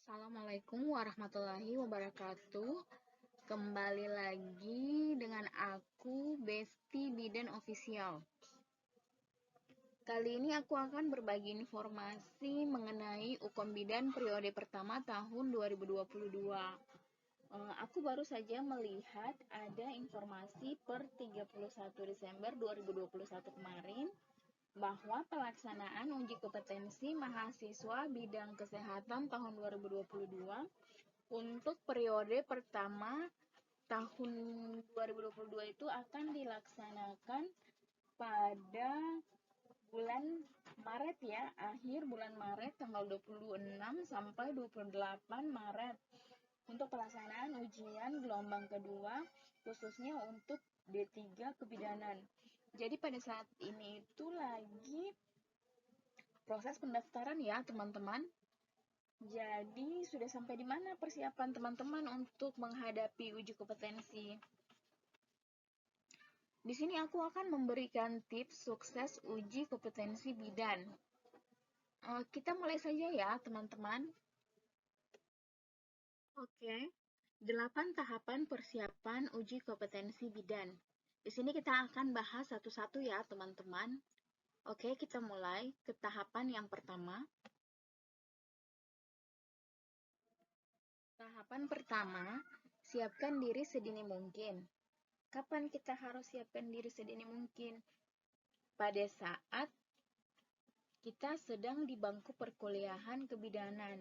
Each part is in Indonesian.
Assalamualaikum warahmatullahi wabarakatuh. Kembali lagi dengan aku Besti Bidan Official. Kali ini aku akan berbagi informasi mengenai UKOM Bidan periode pertama tahun 2022. Aku baru saja melihat ada informasi per 31 Desember 2021 kemarin bahwa pelaksanaan uji kompetensi mahasiswa bidang kesehatan tahun 2022 untuk periode pertama tahun 2022 itu akan dilaksanakan pada bulan Maret ya, akhir bulan Maret tanggal 26 sampai 28 Maret untuk pelaksanaan ujian gelombang kedua khususnya untuk D3 kebidanan. Jadi pada saat ini itu lagi proses pendaftaran ya teman-teman. Jadi sudah sampai di mana persiapan teman-teman untuk menghadapi uji kompetensi? Di sini aku akan memberikan tips sukses uji kompetensi bidan. Kita mulai saja ya teman-teman. Oke, 8 tahapan persiapan uji kompetensi bidan. Di sini kita akan bahas satu-satu ya teman-teman. Oke, kita mulai ke tahapan yang pertama. Tahapan pertama, siapkan diri sedini mungkin. Kapan kita harus siapkan diri sedini mungkin? Pada saat kita sedang di bangku perkuliahan kebidanan.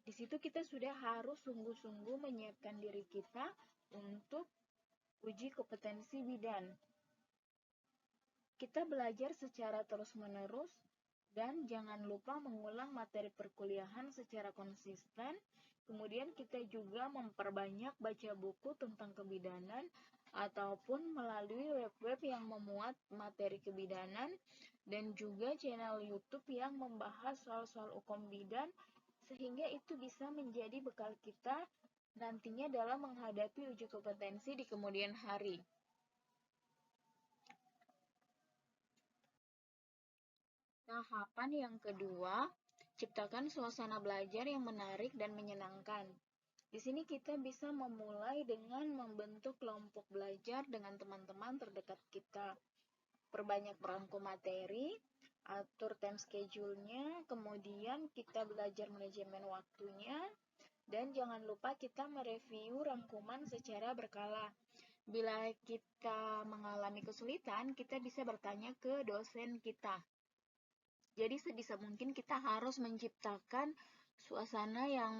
Di situ kita sudah harus sungguh-sungguh menyiapkan diri kita untuk uji kompetensi bidan. Kita belajar secara terus-menerus dan jangan lupa mengulang materi perkuliahan secara konsisten. Kemudian kita juga memperbanyak baca buku tentang kebidanan ataupun melalui web-web yang memuat materi kebidanan dan juga channel YouTube yang membahas soal-soal UKOM bidan sehingga itu bisa menjadi bekal kita nantinya dalam menghadapi uji kompetensi di kemudian hari. Tahapan yang kedua, ciptakan suasana belajar yang menarik dan menyenangkan. Di sini kita bisa memulai dengan membentuk kelompok belajar dengan teman-teman terdekat kita. Perbanyak perangko materi, atur time schedule-nya, kemudian kita belajar manajemen waktunya, dan jangan lupa kita mereview rangkuman secara berkala. Bila kita mengalami kesulitan, kita bisa bertanya ke dosen kita. Jadi sebisa mungkin kita harus menciptakan suasana yang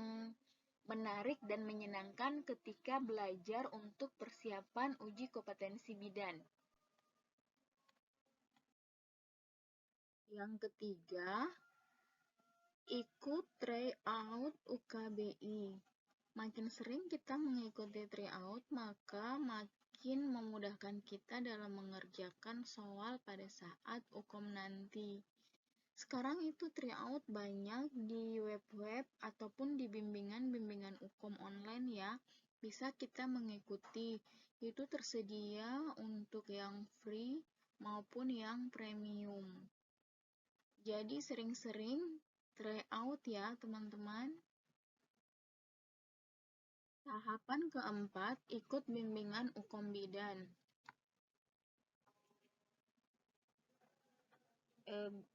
menarik dan menyenangkan ketika belajar untuk persiapan uji kompetensi bidan. Yang ketiga, ikut tryout UKBI. Makin sering kita mengikuti tryout, maka makin memudahkan kita dalam mengerjakan soal pada saat UKOM nanti. Sekarang itu tryout banyak di web-web ataupun di bimbingan-bimbingan UKOM online ya. Bisa kita mengikuti. Itu tersedia untuk yang free maupun yang premium. Jadi sering-sering tryout ya teman-teman. Tahapan keempat, ikut bimbingan UKOM bidan.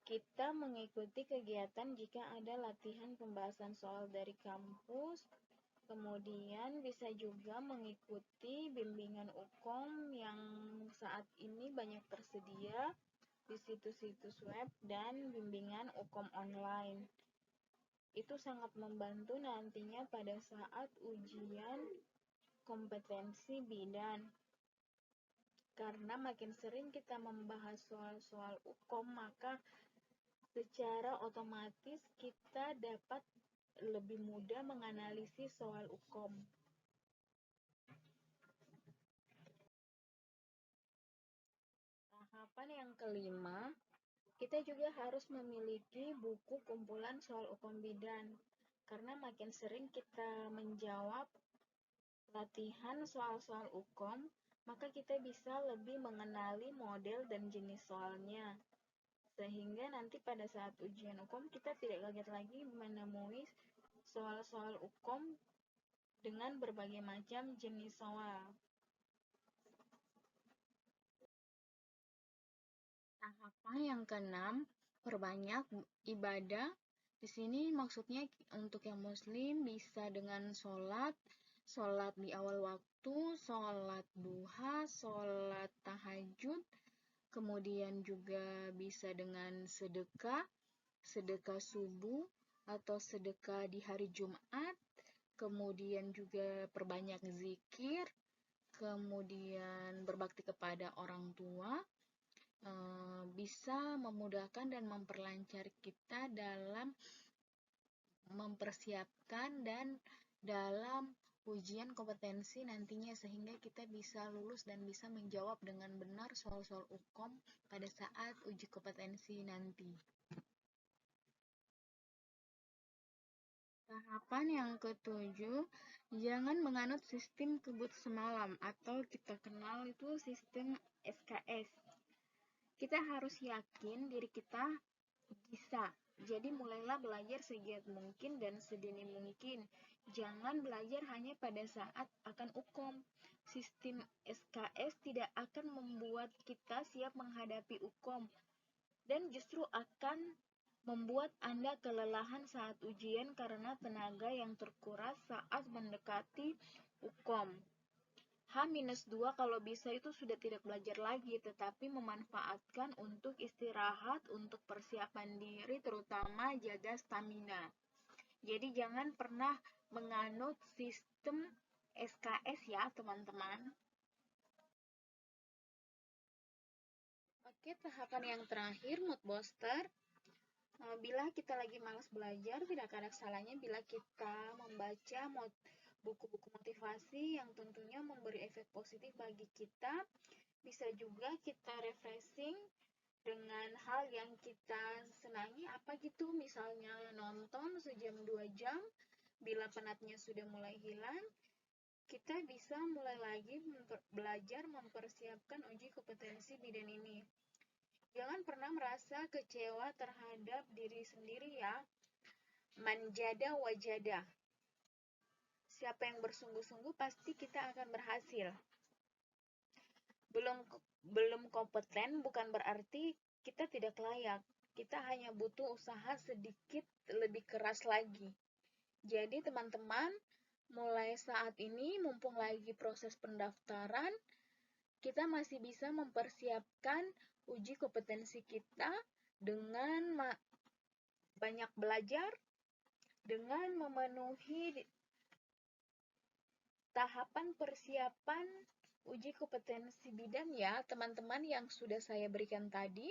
Kita mengikuti kegiatan jika ada latihan pembahasan soal dari kampus, kemudian bisa juga mengikuti bimbingan UKOM yang saat ini banyak tersedia di situs-situs web dan bimbingan UKOM online. Itu sangat membantu nantinya pada saat ujian kompetensi bidan. Karena makin sering kita membahas soal-soal UKOM, maka secara otomatis kita dapat lebih mudah menganalisis soal UKOM. Tahapan yang kelima, kita juga harus memiliki buku kumpulan soal UKOM bidan. Karena makin sering kita menjawab latihan soal-soal UKOM, maka kita bisa lebih mengenali model dan jenis soalnya. Sehingga nanti pada saat ujian UKOM kita tidak kaget lagi menemui soal-soal hukum dengan berbagai macam jenis soal. Tahapan yang keenam, perbanyak ibadah. Di sini maksudnya untuk yang muslim bisa dengan sholat di awal waktu, sholat duha, sholat tahajud, kemudian juga bisa dengan sedekah, sedekah subuh atau sedekah di hari Jumat, kemudian juga perbanyak zikir, kemudian berbakti kepada orang tua, bisa memudahkan dan memperlancar kita dalam mempersiapkan dan dalam ujian kompetensi nantinya, sehingga kita bisa lulus dan bisa menjawab dengan benar soal-soal hukum pada saat uji kompetensi nanti. Tahapan yang ketujuh, jangan menganut sistem kebut semalam atau kita kenal itu sistem SKS. Kita harus yakin diri kita bisa. Jadi mulailah belajar segiat mungkin dan sedini mungkin. Jangan belajar hanya pada saat akan hukum. Sistem SKS tidak akan membuat kita siap menghadapi hukum dan justru akan membuat Anda kelelahan saat ujian karena tenaga yang terkuras saat mendekati hukum. H-2 kalau bisa itu sudah tidak belajar lagi, tetapi memanfaatkan untuk istirahat, untuk persiapan diri, terutama jaga stamina. Jadi jangan pernah menganut sistem SKS ya teman-teman. Oke, tahapan yang terakhir, mood booster. Bila kita lagi malas belajar, tidak ada salahnya bila kita membaca buku-buku motivasi yang tentunya memberi efek positif bagi kita. Bisa juga kita refreshing dengan hal yang kita senangi, apa gitu, misalnya nonton sejam 2 jam. Bila penatnya sudah mulai hilang, kita bisa mulai lagi belajar mempersiapkan uji kompetensi bidang ini. Jangan pernah merasa kecewa terhadap diri sendiri ya. Manjada wajada. Siapa yang bersungguh-sungguh pasti kita akan berhasil. Belum kompeten bukan berarti kita tidak layak. Kita hanya butuh usaha sedikit lebih keras lagi. Jadi teman-teman, mulai saat ini mumpung lagi proses pendaftaran, kita masih bisa mempersiapkan uji kompetensi kita dengan banyak belajar, dengan memenuhi tahapan persiapan uji kompetensi bidang ya teman-teman yang sudah saya berikan tadi.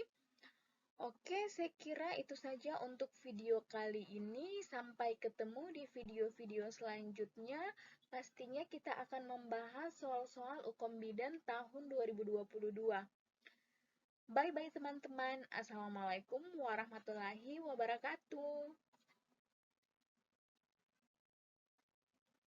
Oke, saya kira itu saja untuk video kali ini. Sampai ketemu di video-video selanjutnya. Pastinya kita akan membahas soal-soal UKOM Bidan tahun 2022. Bye-bye teman-teman. Assalamualaikum warahmatullahi wabarakatuh.